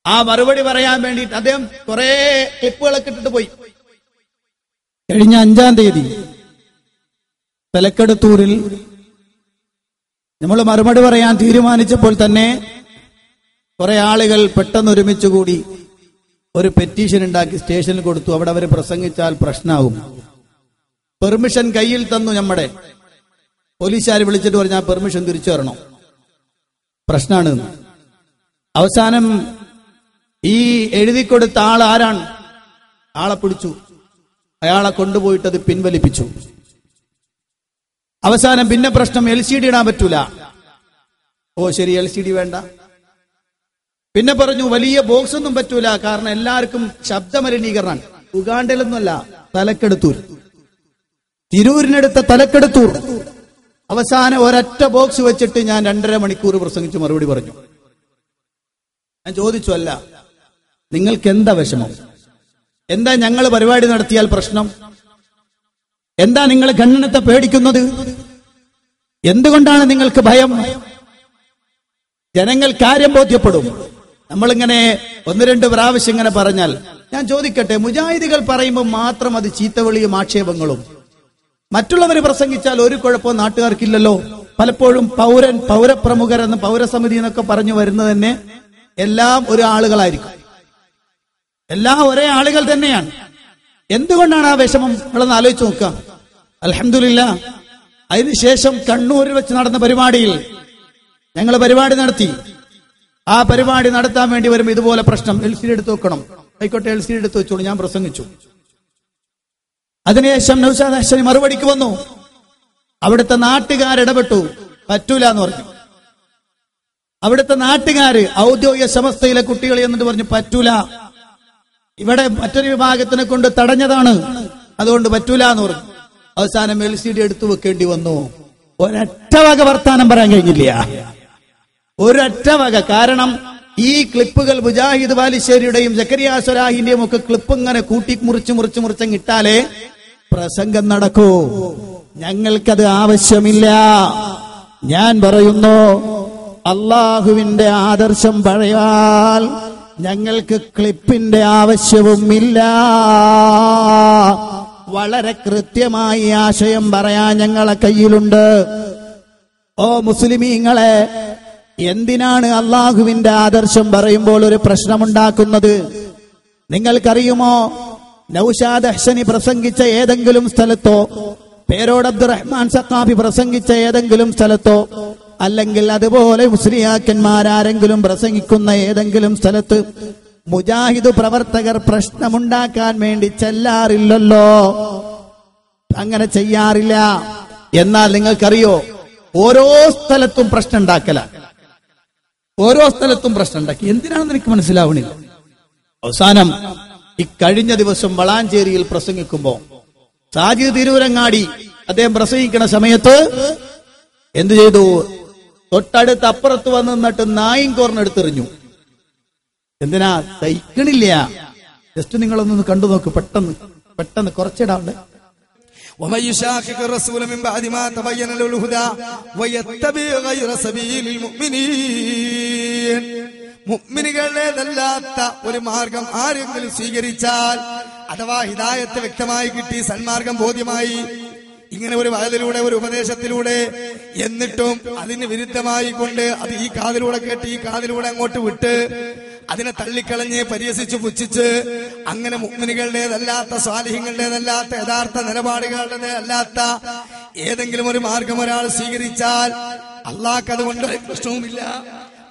C: ആ മറുപടി പറയാൻ വേണ്ടിയിട്ട് അദ്ദേഹം കുറെ ക്ലിപ്പുകളൊക്കെ ഇട്ടിട്ട് പോയി. കഴിഞ്ഞ 5-ാം തീയതി തലക്കടത്തൂരിൽ നമ്മൾ മറുപടി പറയാൻ തീരുമാനിച്ചപ്പോൾ തന്നെ കുറെ ആളുകൾ പെട്ടെന്ന് ഒരുമിച്ച് കൂടി ഒരു പെറ്റീഷൻ ഉണ്ടാക്കി സ്റ്റേഷനിൽ കൊടുത്തു. അവിടെ അവർ പ്രസംഗിച്ചാൽ പ്രശ്നമാകും. പെർമിഷൻ കയ്യിൽ തന്നു. നമ്മുടെ പോലീസുകാർ വിളിച്ചിട്ട് പറഞ്ഞാൽ പെർമിഷൻ തിരിച്ചു തരണം, പ്രശ്നമാണ്. അവസാനം ഈ എഴുതിക്കൊടുത്ത ആൾ ആരാണ്? ആളെ പിടിച്ചു, അയാളെ കൊണ്ടുപോയിട്ടത് പിൻവലിപ്പിച്ചു. അവസാനം പിന്നെ പ്രശ്നം LCD ഇടാൻ പറ്റൂല. ഓ ശരി, LCD വേണ്ട. പിന്നെ പറഞ്ഞു വലിയ ബോക്സ് ഒന്നും പറ്റൂല, കാരണം എല്ലാവർക്കും ശബ്ദമലിനീകരണം. ഉഗാണ്ടയിലൊന്നുമല്ല, തലക്കെടുത്തൂർ, തിരൂരിനടുത്ത തലക്കെടുത്തൂർ. അവസാനം ഒരൊറ്റ ബോക്സ് വെച്ചിട്ട് ഞാൻ 2.5 മണിക്കൂർ പ്രസംഗിച്ച് മറുപടി പറഞ്ഞു. ഞാൻ ചോദിച്ചു, അല്ല നിങ്ങൾക്ക് എന്താ വിഷമം? എന്താ ഞങ്ങൾ പരിപാടി നടത്തിയാൽ പ്രശ്നം? എന്താ നിങ്ങൾ ഖണ്ഡനത്തെ പേടിക്കുന്നത്? എന്തുകൊണ്ടാണ് നിങ്ങൾക്ക് ഭയം? ജനങ്ങൾ കാര്യം ബോധ്യപ്പെടും. നമ്മളിങ്ങനെ 1-2 പ്രാവശ്യം ഇങ്ങനെ പറഞ്ഞാൽ, ഞാൻ ചോദിക്കട്ടെ, മുജാഹിദികൾ പറയുമ്പോൾ മാത്രം അത് ചീത്തവിളിയും ആക്ഷേപങ്ങളും, മറ്റുള്ളവർ പ്രസംഗിച്ചാൽ ഒരു കുഴപ്പവും നാട്ടുകാർക്കില്ലല്ലോ? പലപ്പോഴും പൗരപ്രമുഖരെന്ന് പൗരസമിതി എന്നൊക്കെ പറഞ്ഞു വരുന്നത് തന്നെ എല്ലാം ഒരു ആളുകളായിരിക്കും, എല്ലാം ഒരേ ആളുകൾ തന്നെയാണ്. എന്തുകൊണ്ടാണ് ആ വിഷമം? നിങ്ങളൊന്ന് ആലോചിച്ച് നോക്കുക. അൽഹംദുലില്ലാഹ്, അതിനുശേഷം കണ്ണൂരിൽ വെച്ച് നടന്ന പരിപാടിയിൽ ഞങ്ങൾ പരിപാടി നടത്തി. ആ പരിപാടി നടത്താൻ വേണ്ടി വരുമ്പോൾ ഇതുപോലെ പ്രശ്നം, LCD എടുത്ത് വെക്കണം. ആയിക്കോട്ടെ, LCD എടുത്ത് വെച്ചോളൂ, ഞാൻ പ്രസംഗിച്ചു. അതിനുശേഷം നൗഷാദ് അശ്വനി മറുപടിക്ക് വന്നു. അവിടുത്തെ നാട്ടുകാരിടപെട്ടു, പറ്റൂല എന്ന് പറഞ്ഞു. അവിടുത്തെ നാട്ടുകാര് ഔദ്യോഗിക സമസ്തയിലെ കുട്ടികൾ എന്നിട്ട് പറഞ്ഞു, പറ്റൂല, ഇവിടെ മറ്റൊരു വിഭാഗത്തിനെ കൊണ്ട് തടഞ്ഞതാണ്, അതുകൊണ്ട് പറ്റൂല എന്ന് പറഞ്ഞു. അവസാനം LCD എടുത്തു വെക്കേണ്ടി വന്നു. ഒരൊറ്റ വക വർത്താനം പറയാൻ കഴിഞ്ഞില്ല, ഒരൊറ്റ വക. കാരണം ഈ ക്ലിപ്പുകൾ മുജാഹിദ് ബാലുശ്ശേരിയുടെയും സക്കരിയ സ്വലാഹിന്റെയും ഒക്കെ ക്ലിപ്പ് ഇങ്ങനെ കൂട്ടി മുറിച്ചിട്ടാലേ പ്രസംഗം നടക്കൂ. ഞങ്ങൾക്കത് ആവശ്യമില്ല. ഞാൻ പറയുന്നു, അള്ളാഹുവിന്റെ ആദർശം പറയാൽ ഞങ്ങൾക്ക് ക്ലിപ്പിന്റെ ആവശ്യവുമില്ല. വളരെ കൃത്യമായി ആശയം പറയാൻ ഞങ്ങളെ കയ്യിലുണ്ട്. ഓ മുസ്ലിമീങ്ങളെ, എന്തിനാണ് അള്ളാഹുവിന്റെ ആദർശം പറയുമ്പോൾ ഒരു പ്രശ്നമുണ്ടാക്കുന്നത്? നിങ്ങൾക്കറിയുമോ? നൗഷാദ് അഹ്സനി പ്രസംഗിച്ച ഏതെങ്കിലും സ്ഥലത്തോ, പേരോട് അബ്ദുറഹ്മാൻ സഖാഫി പ്രസംഗിച്ച ഏതെങ്കിലും സ്ഥലത്തോ, അല്ലെങ്കിൽ അതുപോലെ മുസ്ലിയാക്കന്മാരാരെങ്കിലും പ്രസംഗിക്കുന്ന ഏതെങ്കിലും സ്ഥലത്ത് മുജാഹിദ് പ്രവർത്തകർ പ്രശ്നമുണ്ടാക്കാൻ വേണ്ടി ചെല്ലാറില്ലല്ലോ, അങ്ങനെ ചെയ്യാറില്ല. എന്നാൽ നിങ്ങൾക്കറിയോ, ഓരോ സ്ഥലത്തും പ്രശ്നം ഉണ്ടാക്കല, ഓരോ സ്ഥലത്തും പ്രശ്നം ഉണ്ടാക്കി. എന്തിനാണെന്ന് എനിക്ക് മനസ്സിലാവണില്ല. അവസാനം ഇക്കഴിഞ്ഞ ദിവസം വളാഞ്ചേരിയിൽ പ്രസംഗിക്കുമ്പോ സാജിദ് തിരൂരങ്ങാടി അദ്ദേഹം പ്രസംഗിക്കുന്ന സമയത്ത് എന്തു ചെയ്തു? തൊട്ടടുത്ത് അപ്പുറത്ത് വന്ന് നിന്നിട്ട് നായും കോർന്നെടുത്തെറിഞ്ഞു. എന്തിനാ? തയ്ക്കണില്ല. ജസ്റ്റ് നിങ്ങളൊന്ന് കണ്ടു നോക്ക്, പെട്ടെന്ന് കുറച്ചിടാണ്ട്.
D: ومن يشاقق الرسول من بعد ما تبين له الهدى ويتبع غير سبيل المؤمنين. മുഅ്മിനുകളുടേതല്ലാത്ത ഒരു മാർഗം ആരെങ്കിലും സ്വീകരിച്ചാൽ, അഥവാ ഹിദായത്ത് വ്യക്തമായി കിട്ടി, സന്മാർഗം ബോധ്യമായി, ഇങ്ങനെ ഒരു വയലിലൂടെ ഒരു ഉപദേശത്തിലൂടെ, എന്നിട്ടും അതിന് വിരുദ്ധമായി കൊണ്ട് അത് ഈ കാതിലൂടെ കേട്ട് ഈ കാതിലൂടെ അങ്ങോട്ട് വിട്ട് അതിനെ തള്ളിക്കളഞ്ഞ് പരിഹസിച്ച് പുച്ഛിച്ച് അങ്ങനെ മുഅ്മിനുകളുടേതല്ലാത്ത, സ്വാലിഹീങ്ങളുടേതല്ലാത്ത, യഥാർത്ഥ നിലപാടുകളുടെ അല്ലാത്ത ഏതെങ്കിലും ഒരു മാർഗം ഒരാൾ സ്വീകരിച്ചാൽ അള്ളാഹ്ക്ക് അതുകൊണ്ട് പ്രശ്നവുമില്ല,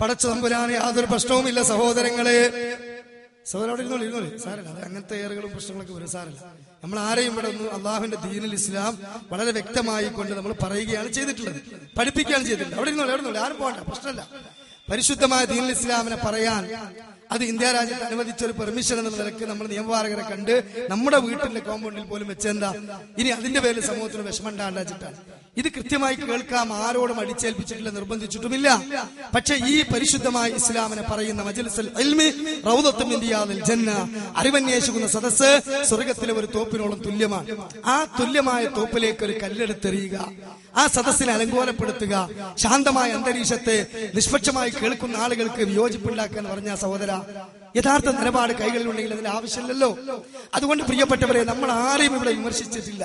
D: പടച്ച തമ്പുരാന് യാതൊരു പ്രശ്നവുമില്ല. സഹോദരങ്ങളെ, സഹോദരൻ ഇരുന്നോളൂ, സാരല്ല, അത് അങ്ങനത്തെ ഏറുകളും പ്രശ്നങ്ങളൊക്കെ വരും, സാരല്ല. നമ്മൾ ആരെയും ഇവിടെ ഒന്ന് അള്ളാഹുവിന്റെ ദീനുൽ ഇസ്ലാം വളരെ വ്യക്തമായി കൊണ്ട് നമ്മൾ പറയുകയാണ് ചെയ്തിട്ടുള്ളത്, പഠിപ്പിക്കുകയാണ് ചെയ്തിട്ടുള്ളത്. അവിടെ ഇരുന്നോളൂ, ആരും പോകണ്ട, പ്രശ്നമല്ല. പരിശുദ്ധമായ ദീനുൽ ഇസ്ലാമിനെ പറയാൻ അത് ഇന്ത്യ രാജ്യത്ത് അനുവദിച്ച ഒരു പെർമിഷൻ എന്ന നിലക്ക് നമ്മൾ നിയമപാലകരെ കണ്ട് നമ്മുടെ വീട്ടിലെ കോമ്പൗണ്ടിൽ പോലും വെച്ചെന്താ ഇനി അതിന്റെ പേരിൽ സമൂഹത്തിന് വിഷമം ഉണ്ടാണ്ടാച്ചിട്ടാണ്. ഇത് കൃത്യമായി കേൾക്കാം, ആരോടും അടിച്ചേൽപ്പിച്ചിട്ടില്ല, നിർബന്ധിച്ചിട്ടുമില്ല. പക്ഷെ ഈ പരിശുദ്ധമായ ഇസ്ലാമിനെ പറയുന്ന മജ്ലിസുൽ ഇൽമി റൗദത്തും മിൻ റിയാദിൽ ജന്ന, അറിവന്വേഷിക്കുന്ന സദസ്സ് സ്വർഗത്തിലെ ഒരു തോപ്പിനോളം തുല്യമാണ്. ആ തുല്യമായ തോപ്പിലേക്ക് ഒരു കല്ലെടുത്തെറിയുക, ആ സദസ്സിനെ അലങ്കോലപ്പെടുത്തുക, ശാന്തമായ അന്തരീക്ഷത്തെ നിഷ്പക്ഷമായി കേൾക്കുന്ന ആളുകൾക്ക് വിയോജിപ്പുണ്ടാക്കാൻ പറഞ്ഞ സഹോദര, യഥാർത്ഥ നിലപാട് കൈകളിലുണ്ടെങ്കിൽ അതിന്റെ ആവശ്യമില്ലല്ലോ. അതുകൊണ്ട് പ്രിയപ്പെട്ടവരെ, നമ്മൾ ആരെയും ഇവിടെ വിമർശിച്ചിട്ടില്ല,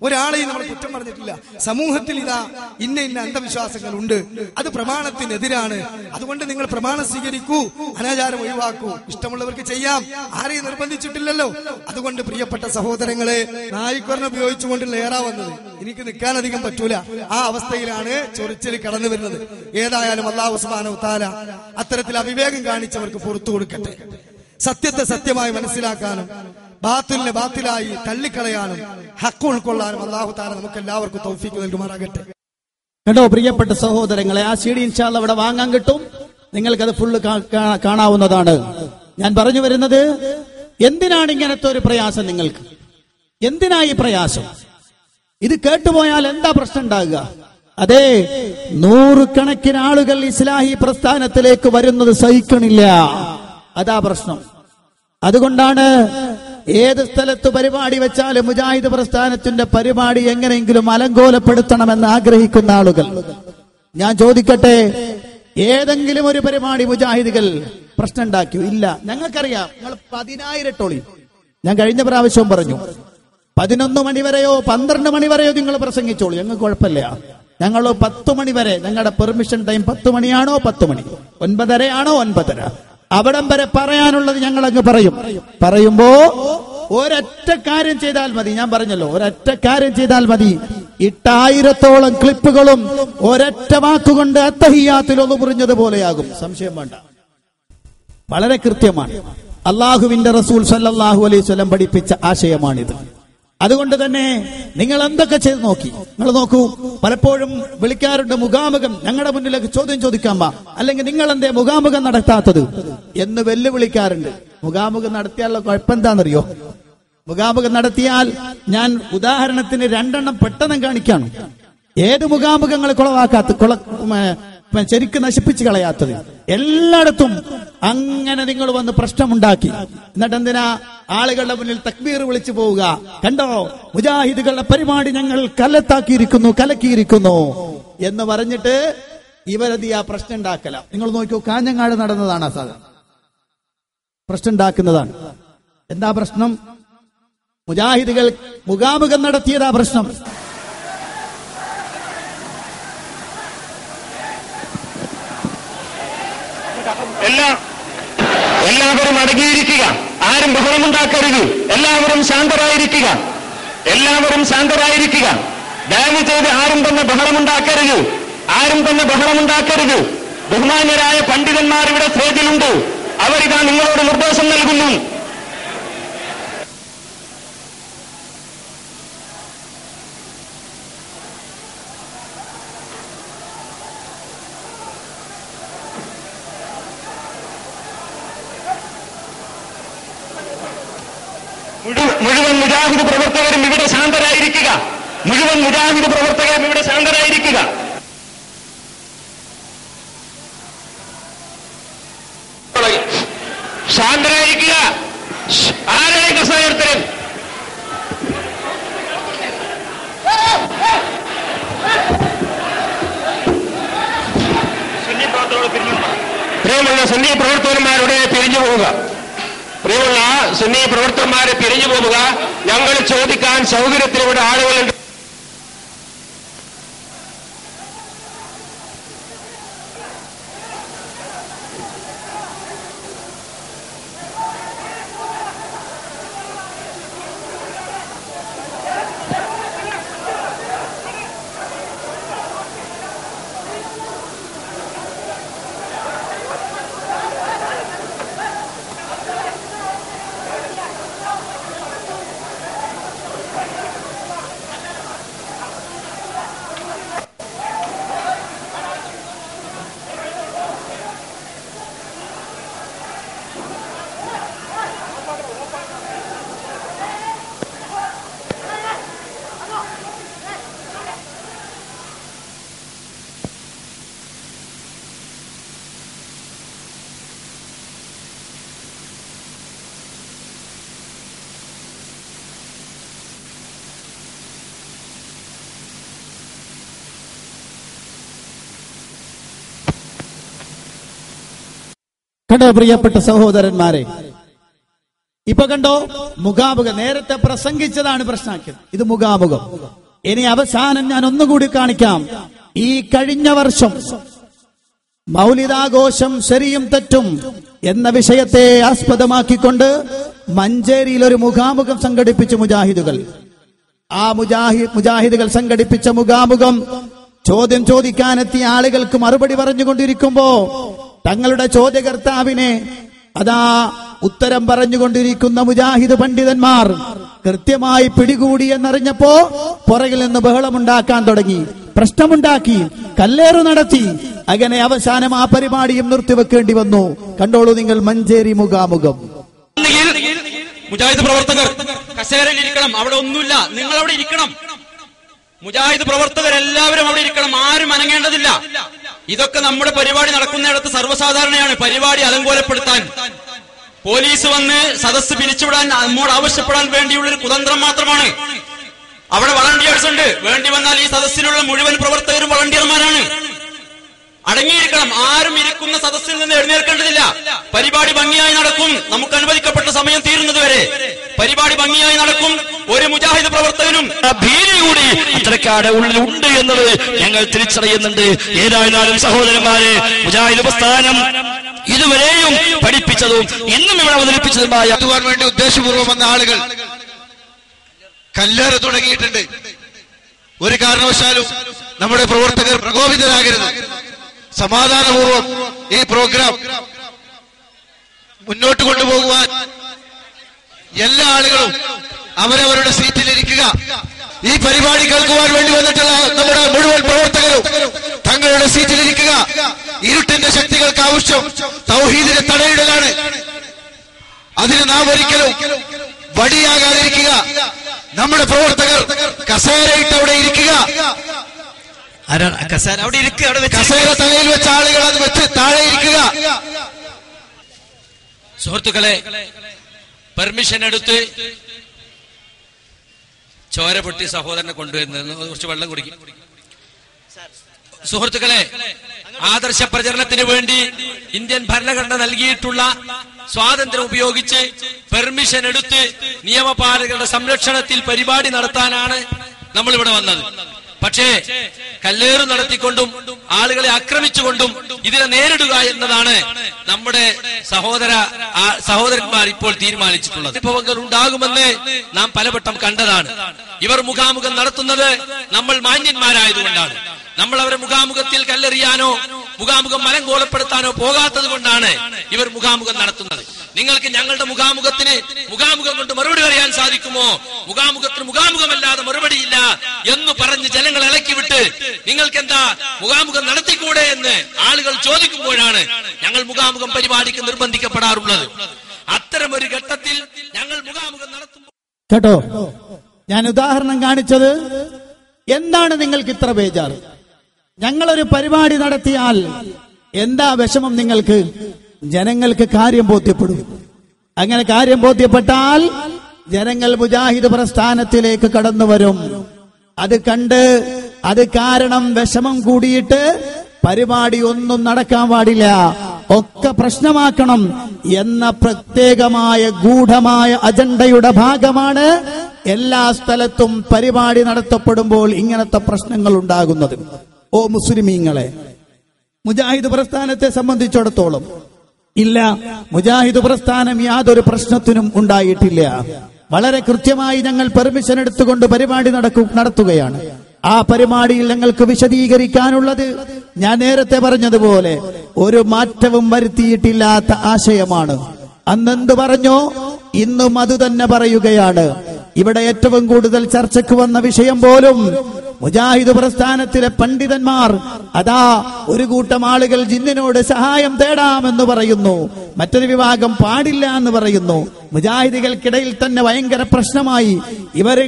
D: ഒരാളെയും നമ്മൾ കുറ്റം പറഞ്ഞിട്ടില്ല. സമൂഹത്തിൽ ഇതാ ഇന്ന അന്ധവിശ്വാസങ്ങൾ ഉണ്ട്, അത് പ്രമാണത്തിനെതിരാണ്. അതുകൊണ്ട് നിങ്ങൾ പ്രമാണം സ്വീകരിക്കൂ, അനാചാരം ഒഴിവാക്കൂ, ഇഷ്ടമുള്ളവർക്ക് ചെയ്യാം, ആരെയും നിർബന്ധിച്ചിട്ടില്ലല്ലോ. അതുകൊണ്ട് പ്രിയപ്പെട്ട സഹോദരങ്ങളെ, നായിക്കൊരനെ ഉപയോഗിച്ചുകൊണ്ടുള്ള ഏറാ വന്നത്, എനിക്ക് നിൽക്കാനധികം പറ്റൂല, ആ അവസ്ഥയിലാണ് ചൊറിച്ചിൽ കടന്നു വരുന്നത്. ഏതായാലും അല്ലാഹു സുബ്ഹാനഹു തആല അത്തരത്തിൽ അവിവേകം കാണിച്ചവർക്ക് പുറത്തു കൊടുക്കട്ടെ. സത്യത്തെ സത്യമായി മനസ്സിലാക്കാനും ബാത്തിലിനെ ബാത്തിലായി തള്ളിക്കളയാനും ഹക്ക് ഉൾക്കൊള്ളാനും അല്ലാഹു തആല നമുക്ക് എല്ലാവർക്കും തൗഫീഖ് നൽകുമാറാകട്ടെ.
C: കേട്ടോ പ്രിയപ്പെട്ട സഹോദരങ്ങളെ, ആ CD ഇൻഷാ അല്ലാഹ് അവിടെ വാങ്ങാൻ കിട്ടും, നിങ്ങൾക്കത് ഫുള്ള് കാണാവുന്നതാണ്. ഞാൻ പറഞ്ഞു വരുന്നത്, എന്തിനാണ് ഇങ്ങനത്തെ ഒരു പ്രയാസം നിങ്ങൾക്ക്? എന്തിനാ ഈ പ്രയാസം? ഇത് കേട്ടുപോയാൽ എന്താ പ്രശ്നം ഉണ്ടാകുക? അതെ, നൂറുകണക്കിന് ആളുകൾ ഇസ്ലാഹി പ്രസ്ഥാനത്തിലേക്ക് വരുന്നത് സഹിക്കണില്ല, അതാ പ്രശ്നം. അതുകൊണ്ടാണ് ഏത് സ്ഥലത്ത് പരിപാടി വെച്ചാലും മുജാഹിദ് പ്രസ്ഥാനത്തിന്റെ പരിപാടി എങ്ങനെയെങ്കിലും അലങ്കോലപ്പെടുത്തണമെന്ന് ആഗ്രഹിക്കുന്ന ആളുകൾ, ഞാൻ ചോദിക്കട്ടെ, ഏതെങ്കിലും ഒരു പരിപാടി മുജാഹിദുകൾ പ്രശ്നം ഉണ്ടാക്കിയോ? ഇല്ല. ഞങ്ങൾക്കറിയാം, നിങ്ങൾ 10,000 ഇട്ടോളി. ഞാൻ കഴിഞ്ഞ പ്രാവശ്യം പറഞ്ഞു, 11 മണി വരെയോ 12 മണി വരെയോ നിങ്ങൾ പ്രസംഗിച്ചോളൂ, ഞങ്ങൾക്ക് കുഴപ്പമില്ല. ഞങ്ങൾ 10 മണി വരെ, ഞങ്ങളുടെ പെർമിഷൻ ടൈം 10 മണിയാണോ 10 മണി, 9:30 ആണോ 9:30, അവിടം വരെ പറയാനുള്ളത് ഞങ്ങൾ അങ്ങ് പറയും. പറയുമ്പോ ഒരൊറ്റ കാര്യം ചെയ്താൽ മതി, ഞാൻ പറഞ്ഞല്ലോ, ഒരൊറ്റ കാര്യം ചെയ്താൽ മതി. 8000-ഓളം ക്ലിപ്പുകളും ഒരൊറ്റ വാക്കുകൊണ്ട് അത്തഹിയ്യാത്തിൽ ഒന്ന് മുറിഞ്ഞതുപോലെയാകും, സംശയം വേണ്ട. വളരെ കൃത്യമാണ്. അള്ളാഹുവിന്റെ റസൂൽ സല്ലല്ലാഹു അലൈഹി വസല്ലം പഠിപ്പിച്ച ആശയമാണിത്. അതുകൊണ്ട് തന്നെ നിങ്ങൾ എന്തൊക്കെ ചെയ്ത് നോക്കി, നിങ്ങൾ നോക്കൂ, പലപ്പോഴും വിളിക്കാറുണ്ട് മുഖാമുഖം, ഞങ്ങളുടെ മുന്നിലേക്ക് ചോദ്യം ചോദിക്കാൻ വാ, അല്ലെങ്കിൽ നിങ്ങൾ എന്തേ മുഖാമുഖം നടത്താത്തത് എന്ന് വെല്ലുവിളിക്കാറുണ്ട്. മുഖാമുഖം നടത്തിയാലുള്ള കുഴപ്പം എന്താണെന്നറിയോ? മുഖാമുഖം നടത്തിയാൽ ഞാൻ ഉദാഹരണത്തിന് 2 പെട്ടെന്ന് കാണിക്കാണ്. ഏത് മുഖാമുഖങ്ങൾ ശരിക്കും നശിപ്പിച്ചു കളയാത്തത്? എല്ലായിടത്തും അങ്ങനെ നിങ്ങൾ വന്ന് പ്രശ്നമുണ്ടാക്കി. എന്നിട്ട് എന്തിനാ ആളുകളുടെ മുന്നിൽ തക്ബീർ വിളിച്ചു പോവുക? കണ്ടോ, മുജാഹിദുകളുടെ പരിപാടി ഞങ്ങൾ കലക്കിയിരിക്കുന്നു എന്ന് പറഞ്ഞിട്ട് ഇവരത് ആ പ്രശ്നം ഉണ്ടാക്കല. നിങ്ങൾ നോക്കിയോ, കാഞ്ഞങ്ങാട് നടന്നതാണ് ആ സാധനം. പ്രശ്നം ഉണ്ടാക്കുന്നതാണ്. എന്താ പ്രശ്നം? മുജാഹിദുകൾ മുഖാമുഖം നടത്തിയതാ പ്രശ്നം.
E: എല്ലാവരും അടങ്ങിയിരിക്കുക, ആരും ബഹളമുണ്ടാക്കരുത്, എല്ലാവരും ശാന്തരായിരിക്കുക. ദയവ് ചെയ്ത് ആരും തന്നെ ബഹളമുണ്ടാക്കരുത്. ബഹുമാന്യരായ പണ്ഡിതന്മാർ ഇവിടെ സ്റ്റേജിലുണ്ട്, അവരിതാ നിങ്ങളോട് നിർദ്ദേശം നൽകുന്നു. മുഴുവൻ മുജാഹിദ് പ്രവർത്തകരും ഇവിടെ ശാന്തരായിരിക്കുക. ആരെയും കസായർത്തരും പ്രിയമുള്ള സുന്നി പ്രവർത്തകന്മാരുടെ പിരിഞ്ഞു പോവുക. ഞങ്ങൾ ചോദിക്കാൻ സൗകര്യത്തിന് ഇവിടെ ആളുകളുണ്ട്.
C: കണ്ടോ പ്രിയപ്പെട്ട സഹോദരന്മാരെ, ഇപ്പൊ കണ്ടോ മുഖാമുഖം. നേരത്തെ പ്രസംഗിച്ചതാണ് പ്രശ്നമാക്കിയത്, ഇത് മുഖാമുഖം. ഇനി അവസാനം ഞാൻ ഒന്നുകൂടി കാണിക്കാം. ഈ കഴിഞ്ഞ വർഷം മൗലിദാഘോഷം ശരിയും തെറ്റും എന്ന വിഷയത്തെ ആസ്പദമാക്കിക്കൊണ്ട് മഞ്ചേരിയിൽ ഒരു മുഖാമുഖം സംഘടിപ്പിച്ചു മുജാഹിദുകൾ. ആ മുജാഹിദുകൾ സംഘടിപ്പിച്ച മുഖാമുഖം ചോദ്യം ചോദിക്കാനെത്തിയ ആളുകൾക്ക് മറുപടി പറഞ്ഞുകൊണ്ടിരിക്കുമ്പോ തങ്ങളുടെ ചോദ്യകർത്താവിനെ ഉത്തരം പറഞ്ഞുകൊണ്ടിരിക്കുന്ന മുജാഹിദ് പണ്ഡിതന്മാർ കൃത്യമായി പിടികൂടി എന്നറിഞ്ഞപ്പോ പുറകിൽ നിന്ന് ബഹളമുണ്ടാക്കാൻ തുടങ്ങി, പ്രശ്നമുണ്ടാക്കി, കല്ലേറ് നടത്തി. അങ്ങനെ അവസാനം ആ പരിപാടിയും നിർത്തിവെക്കേണ്ടി വന്നു. കണ്ടോളൂ നിങ്ങൾ മഞ്ചേരി മുഖാമുഖം.
F: മുജാഹിദ് പ്രവർത്തകർ കസേരയിൽ ഇരിക്കണം, അവിടെ ഒന്നുമില്ല, നിങ്ങൾ അവിടെ ഇരിക്കണം. മുജാഹിദ് പ്രവർത്തകർ എല്ലാവരും അവിടെ ഇരിക്കണം, ആരും അനങ്ങേണ്ടതില്ല. ഇതൊക്കെ നമ്മുടെ പരിപാടി നടക്കുന്നിടത്ത് സർവ്വസാധാരണയാണ്. പരിപാടി അലങ്കോലപ്പെടുത്താൻ പോലീസ് വന്ന് സദസ്സ് പിരിച്ചുവിടാൻ നമ്മോട് ആവശ്യപ്പെടാൻ വേണ്ടിയുള്ളൊരു കുതന്ത്രം മാത്രമാണ്. അവിടെ വളണ്ടിയേഴ്സ് ഉണ്ട്. വേണ്ടി വന്നാൽ ഈ സദസ്സിലുള്ള മുഴുവൻ പ്രവർത്തകരും വളണ്ടിയർമാരാണ്. അടങ്ങിയിരിക്കണം, ആരും ഇരിക്കുന്ന സദസ്സിൽ നിന്ന് എഴുന്നേൽക്കേണ്ടതില്ല. പരിപാടി ഭംഗിയായി നടക്കും. നമുക്ക് അനുവദിക്കപ്പെട്ട സമയം തീരുന്നത് വരെ പരിപാടി ഭംഗിയായി നടക്കും. ഒരു മുജാഹിദ് പ്രവർത്തകനും
E: ഭീതി കൂടി ഇത്തരക്കാരുടെ ഉള്ളിൽ ഉണ്ട് എന്നത് ഞങ്ങൾ തിരിച്ചറിയുന്നുണ്ട്. ഏതായാലും സഹോദരന്മാരെ, മുജാഹിദ് പ്രസ്ഥാനം ഇതുവരെയും പഠിപ്പിച്ചതും ഇന്നും ഇവിടെ അവതരിപ്പിച്ചതുമായ
G: വേണ്ടി ഉദ്ദേശപൂർവ്വം വന്ന ആളുകൾ കല്ലേറ് തുടങ്ങിയിട്ടുണ്ട്. ഒരു കാരണവശാലും നമ്മുടെ പ്രവർത്തകർ പ്രകോപിതരാകരുത്. സമാധാനപൂർവ്വം ഈ പ്രോഗ്രാം മുന്നോട്ട് കൊണ്ടുപോകുവാൻ എല്ലാ ആളുകളും അവരവരുടെ സീറ്റിലിരിക്കുക. ഈ പരിപാടി കേൾക്കുവാൻ വേണ്ടി വന്നിട്ടുള്ള നമ്മുടെ മുഴുവൻ പ്രവർത്തകരും തങ്ങളുടെ സീറ്റിലിരിക്കുക. ഇരുട്ടിന്റെ ശക്തികൾക്ക് ആവശ്യം തൗഹീദിനെ തടയിടലാണ്. അതിന് നാം ഒരിക്കലും വടിയാകാതിരിക്കുക. നമ്മുടെ പ്രവർത്തകർ കസേരയിട്ട് അവിടെ ഇരിക്കുക. കസേര തലയിൽ വെച്ച ആളുകൾ അത് വെച്ച് താഴെ ഇരിക്കുക.
E: സുഹൃത്തുക്കളെ, പെർമിഷൻ എടുത്ത് ചോര പൊട്ടി സഹോദരനെ കൊണ്ടുവരുന്നത് കുറച്ച് വെള്ളം കുടിക്കും. സുഹൃത്തുക്കളെ, ആദർശ പ്രചരണത്തിന് വേണ്ടി ഇന്ത്യൻ ഭരണഘടന നൽകിയിട്ടുള്ള സ്വാതന്ത്ര്യം ഉപയോഗിച്ച് പെർമിഷൻ എടുത്ത് നിയമപാലകരുടെ സംരക്ഷണത്തിൽ പരിപാടി നടത്താനാണ് നമ്മൾ ഇവിടെ വന്നത്. പക്ഷേ കല്ലേറ് നടത്തിക്കൊണ്ടും ആളുകളെ ആക്രമിച്ചുകൊണ്ടും ഇതിനെ നേരിടുക എന്നതാണ് നമ്മുടെ സഹോദരന്മാർ ഇപ്പോൾ തീരുമാനിച്ചിട്ടുള്ളത്. വിഭവങ്ങൾ ഉണ്ടാകുമെന്ന് നാം പലവട്ടം കണ്ടതാണ്. ഇവർ മുഖാമുഖം നടത്തുന്നത് നമ്മൾ മാന്യന്മാരായതുകൊണ്ടാണ്. നമ്മൾ അവരെ മുഖാമുഖത്തിൽ കല്ലെറിയാനോ മുഖാമുഖം മലങ്കോളപ്പെടുത്താനോ പോകാത്തത് കൊണ്ടാണ് ഇവർ മുഖാമുഖം നടത്തുന്നത്. നിങ്ങൾക്ക് ഞങ്ങളുടെ മുഖാമുഖത്തിന് മുഖാമുഖം കൊണ്ട് മറുപടി പറയാൻ സാധിക്കുമോ? മുഖാമുഖത്തിന് മുഖാമുഖമല്ലാതെ മറുപടിയില്ല എന്ന് പറഞ്ഞ് ജനങ്ങൾ ഇളക്കിവിട്ട് നിങ്ങൾക്ക് എന്താ മുഖാമുഖം നടത്തിക്കൂടെ എന്ന് ആളുകൾ ചോദിക്കുമ്പോഴാണ് ഞങ്ങൾ മുഖാമുഖം പരിപാടിക്ക് നിർബന്ധിക്കപ്പെടാറുള്ളത്. അത്തരമൊരു ഘട്ടത്തിൽ ഞങ്ങൾ മുഖാമുഖം നടത്തുമ്പോൾ
C: കേട്ടോ, ഞാൻ ഉദാഹരണം കാണിച്ചത് എന്താണ് നിങ്ങൾക്ക് ഇത്ര ബേജാറ്? ഞങ്ങളൊരു പരിപാടി നടത്തിയാൽ എന്താ വിഷമം നിങ്ങൾക്ക്? ജനങ്ങൾക്ക് കാര്യം ബോധ്യപ്പെടും. അങ്ങനെ കാര്യം ബോധ്യപ്പെട്ടാൽ ജനങ്ങൾ മുജാഹിദ് പ്രസ്ഥാനത്തിലേക്ക് കടന്നു വരും. അത് കണ്ട് അത് കാരണം വിഷമം കൂടിയിട്ട് പരിപാടി ഒന്നും നടക്കാൻ പാടില്ല, ഒക്കെ പ്രശ്നമാക്കണം എന്ന പ്രത്യേകമായ ഗൂഢമായ അജണ്ടയുടെ ഭാഗമാണ് എല്ലാ സ്ഥലത്തും പരിപാടി നടത്തപ്പെടുമ്പോൾ ഇങ്ങനത്തെ പ്രശ്നങ്ങൾ ഉണ്ടാകുന്നത്. ഓ മുസ്ലിമീങ്ങളെ, മുജാഹിദ് പ്രസ്ഥാനത്തെ സംബന്ധിച്ചിടത്തോളം ഇല്ല, മുജാഹിദ് പ്രസ്ഥാനം യാതൊരു പ്രശ്നത്തിനും ഉണ്ടായിട്ടില്ല. വളരെ കൃത്യമായി ഞങ്ങൾ പെർമിഷൻ എടുത്തുകൊണ്ട് പരിപാടി നടത്തുകയാണ്. ആ പരിപാടിയിൽ ഞങ്ങൾക്ക് വിശദീകരിക്കാനുള്ളത് ഞാൻ നേരത്തെ പറഞ്ഞതുപോലെ ഒരു മാറ്റവും വരുത്തിയിട്ടില്ലാത്ത ആശയമാണ്. അന്നെന്ത് പറഞ്ഞോ ഇന്നും അത് തന്നെ പറയുകയാണ്. ഇവിടെ ഏറ്റവും കൂടുതൽ ചർച്ചയ്ക്ക് വന്ന വിഷയം പോലും മുജാഹിദ് പ്രസ്ഥാനത്തിലെ പണ്ഡിതന്മാർ അതാ ഒരു കൂട്ടം ആളുകൾ ജിന്നിനോട് സഹായം തേടാമെന്ന് പറയുന്നു, മറ്റൊരു വിഭാഗം പാടില്ല എന്ന് പറയുന്നു. മുജാഹിദികൾക്കിടയിൽ തന്നെ ഭയങ്കര പ്രശ്നമായി. ഇവര്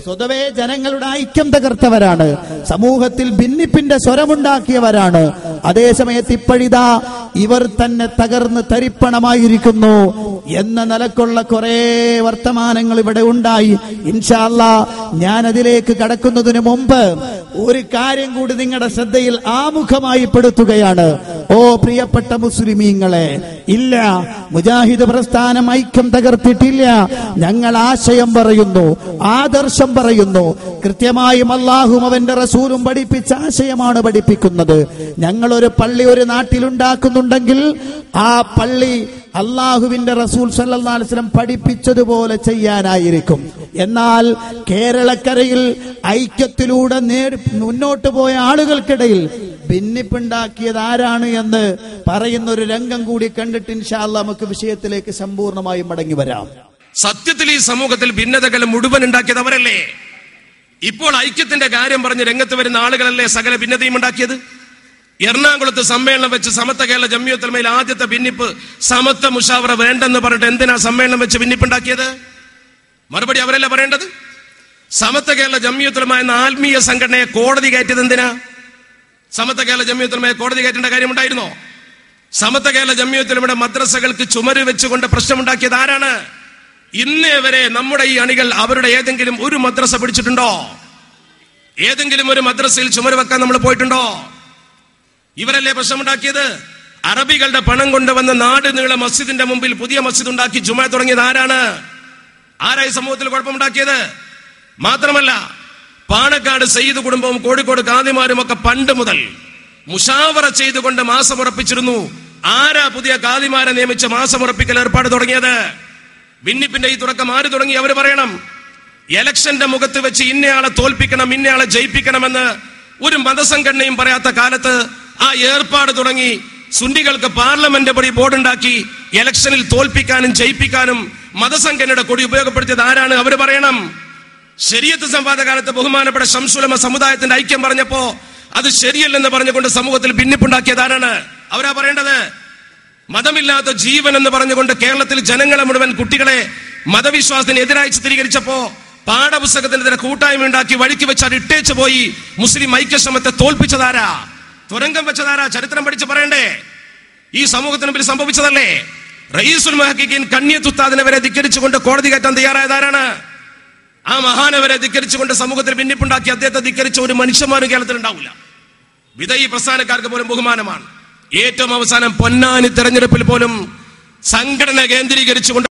C: സ്വതവേ ജനങ്ങളുടെ ഐക്യം തകർത്തവരാണ്, സമൂഹത്തിൽ ഭിന്നിപ്പിന്റെ സ്വരമുണ്ടാക്കിയവരാണ്. അതേസമയത്ത് ഇപ്പോഴിതാ ഇവർ തന്നെ തകർന്ന് തരിപ്പണമായിരിക്കുന്നു എന്ന നിലക്കുള്ള കുറെ വർത്തമാനങ്ങൾ ഇവിടെ ഉണ്ടായി. ഇൻഷാ അല്ലാഹ് ഞാൻ അതിലേക്ക് കടക്കുന്നതിന് മുമ്പ് ഒരു കാര്യം കൂടി നിങ്ങളുടെ ശ്രദ്ധയിൽ ആമുഖമായി പെടുത്തുകയാണ്. ഓ പ്രിയപ്പെട്ട മുസ്ലിമീങ്ങളെ, ഇല്ല, മുജാഹിദ് പ്രസ്ഥാനം ഐക്യം തകർത്തിട്ടില്ല. ഞങ്ങൾ ആശയം പറയുന്നു, ആദർശം പറയുന്നു. കൃത്യമായും അല്ലാഹുവും അവന്റെ റസൂലും പഠിപ്പിച്ച ആശയമാണ് പഠിപ്പിക്കുന്നത്. ഞങ്ങളൊരു പള്ളി ഒരു നാട്ടിലുണ്ടാക്കുന്നുണ്ടെങ്കിൽ ആ പള്ളി അള്ളാഹുവിന്റെ റസൂൽ സല്ലല്ലാഹു അലൈഹി വസല്ലം പഠിപ്പിച്ചതുപോലെ ചെയ്യാനായിരിക്കും. എന്നാൽ കേരളക്കരയിൽ ഐക്യത്തിലൂടെ മുന്നോട്ട് പോയ ആളുകൾക്കിടയിൽ ഭിന്നിപ്പുണ്ടാക്കിയത് ആരാണ് എന്ന് പറയുന്ന ഒരു രംഗം കൂടി കണ്ടിട്ട് ഇൻഷാ അല്ലാഹ് നമുക്ക് വിഷയത്തിലേക്ക് സമ്പൂർണ്ണമായും മടങ്ങി വരാം.
H: സത്യത്തിൽ ഈ സമൂഹത്തിൽ ഭിന്നതകൾ മുഴുവൻ ഉണ്ടാക്കിയത് അവരല്ലേ? ഇപ്പോൾ ഐക്യത്തിന്റെ കാര്യം പറഞ്ഞ് രംഗത്ത് വരുന്ന ആളുകളല്ലേ സകല ഭിന്നതയും ഉണ്ടാക്കിയത്? എറണാകുളത്ത് സമ്മേളനം വെച്ച് സമത്വ കേരള ജംഇയ്യത്തുൽ ഉലമയിൽ ആദ്യത്തെ ഭിന്നിപ്പ് സമത്വ മുഷാവറ വേണ്ടെന്ന് പറഞ്ഞിട്ട് എന്തിനാ സമ്മേളനം വെച്ച് ഭിന്നിപ്പുണ്ടാക്കിയത്? മറുപടി അവരല്ലേ പറയേണ്ടത്. സമത്വ കേരള ജംഇയ്യത്തുൽ ഉലമ എന്ന ആത്മീയ സംഘടനയെ കോടതി കയറ്റിയത് എന്തിനാ? സമത്വ കേരള ജംഇയ്യത്തുൽ ഉലമയെ കോടതി കയറ്റേണ്ട കാര്യമുണ്ടായിരുന്നോ? സമത്വ കേരള ജംഇയ്യത്തുൽ ഉലമയുടെ മദ്രസകൾക്ക് ചുമര് വെച്ചുകൊണ്ട് പ്രശ്നമുണ്ടാക്കിയത് ആരാണ്? ഇന്നേ വരെ നമ്മുടെ ഈ അണികൾ അവരുടെ ഏതെങ്കിലും ഒരു മദ്രസ പിടിച്ചിട്ടുണ്ടോ? ഏതെങ്കിലും ഒരു മദ്രസയിൽ ചുമര് വെക്കാൻ നമ്മൾ പോയിട്ടുണ്ടോ? ഇവരല്ലേ പ്രശ്നമുണ്ടാക്കിയത്? അറബികളുടെ പണം കൊണ്ടുവന്ന നാട് നീള മസ്ജിദിന്റെ മുമ്പിൽ പുതിയ മസ്ജിദ് ഉണ്ടാക്കി ജുമാ തുടങ്ങിയത് ആരാണ്? ആരായി സമൂഹത്തിൽ കുഴപ്പമുണ്ടാക്കിയത്? മാത്രമല്ല, പാണക്കാട് സയ്യിദ് കുടുംബവും കോഴിക്കോട് കാദിമാരും ഒക്കെ പണ്ട് മുതൽ മുഷാവറ ചെയ്തുകൊണ്ട് മാസം ഉറപ്പിച്ചിരുന്നു. ആരാ പുതിയ കാദിമാരെ നിയമിച്ച് മാസം ഉറപ്പിക്കൽ ഏർപ്പാട് തുടങ്ങിയത്? ഭിന്നിപ്പിന്റെ ഈ തുടക്കം ആര് തുടങ്ങി? അവർ പറയണം. ഇലക്ഷന്റെ മുഖത്ത് വെച്ച് ഇന്നയാളെ തോൽപ്പിക്കണം, ഇന്നയാളെ ജയിപ്പിക്കണമെന്ന് ഒരു മതസംഘടനയും പറയാത്ത കാലത്ത് ആ ഏർപ്പാട് തുടങ്ങി. സുന്നികൾക്ക് പാർലമെന്റ് പടി ബോർഡുണ്ടാക്കി ഇലക്ഷനിൽ തോൽപ്പിക്കാനും ജയിപ്പിക്കാനും മതസംഘടനയുടെ കൊടി ഉപയോഗപ്പെടുത്തിയത് ആരാണ്? അവർ പറയണം. ശരീഅത്ത് സംവാദ കാലത്ത് ബഹുമാനപ്പെട്ട ശംസുൽ ഉലമ സമുദായത്തിന്റെ ഐക്യം പറഞ്ഞപ്പോ അത് ശരിയല്ലെന്ന് പറഞ്ഞുകൊണ്ട് സമൂഹത്തിൽ ഭിന്നിപ്പുണ്ടാക്കിയത് ആരാണ്? അവരാ പറയേണ്ടത്. മതമില്ലാത്ത ജീവൻ എന്ന് പറഞ്ഞുകൊണ്ട് കേരളത്തിൽ ജനങ്ങളെ മുഴുവൻ കുട്ടികളെ മതവിശ്വാസത്തിന് എതിരായി ചിത്രീകരിച്ചപ്പോ പാഠപുസ്തകത്തിനെതിരെ കൂട്ടായ്മ ഉണ്ടാക്കി വഴിക്ക് വെച്ച് അത് ഇട്ടേച്ചു പോയി മുസ്ലിം ഐക്യശ്രമത്തെ തോൽപ്പിച്ചതാരാ? തുരങ്കം വെച്ചതാരാ? ചരിത്രം പഠിച്ച് പറയണ്ടേ? ഈ സമൂഹത്തിന് മുമ്പിൽ സംഭവിച്ചതല്ലേ? റയീസുൽ മുഹഖിഖീൻ കണ്ണിയത്ത് ഉസ്താദിനെ വരെ ധിക്കരിച്ചുകൊണ്ട് കോടതി കയറ്റാൻ തയ്യാറായതാരാണ്? ആ മഹാനവരെ ധിക്കരിച്ചുകൊണ്ട് സമൂഹത്തിൽ ഭിന്നിപ്പുണ്ടാക്കി അദ്ദേഹത്തെ ധിക്കരിച്ച ഒരു മനുഷ്യന്മാരും കേരളത്തിൽ ഉണ്ടാവില്ല. വിധേയി പ്രസ്ഥാനക്കാർക്ക് പോലും ബഹുമാനമാണ്. ഏറ്റവും അവസാനം പൊന്നാനി തെരഞ്ഞെടുപ്പിൽ പോലും സംഘടന കേന്ദ്രീകരിച്ചുകൊണ്ട്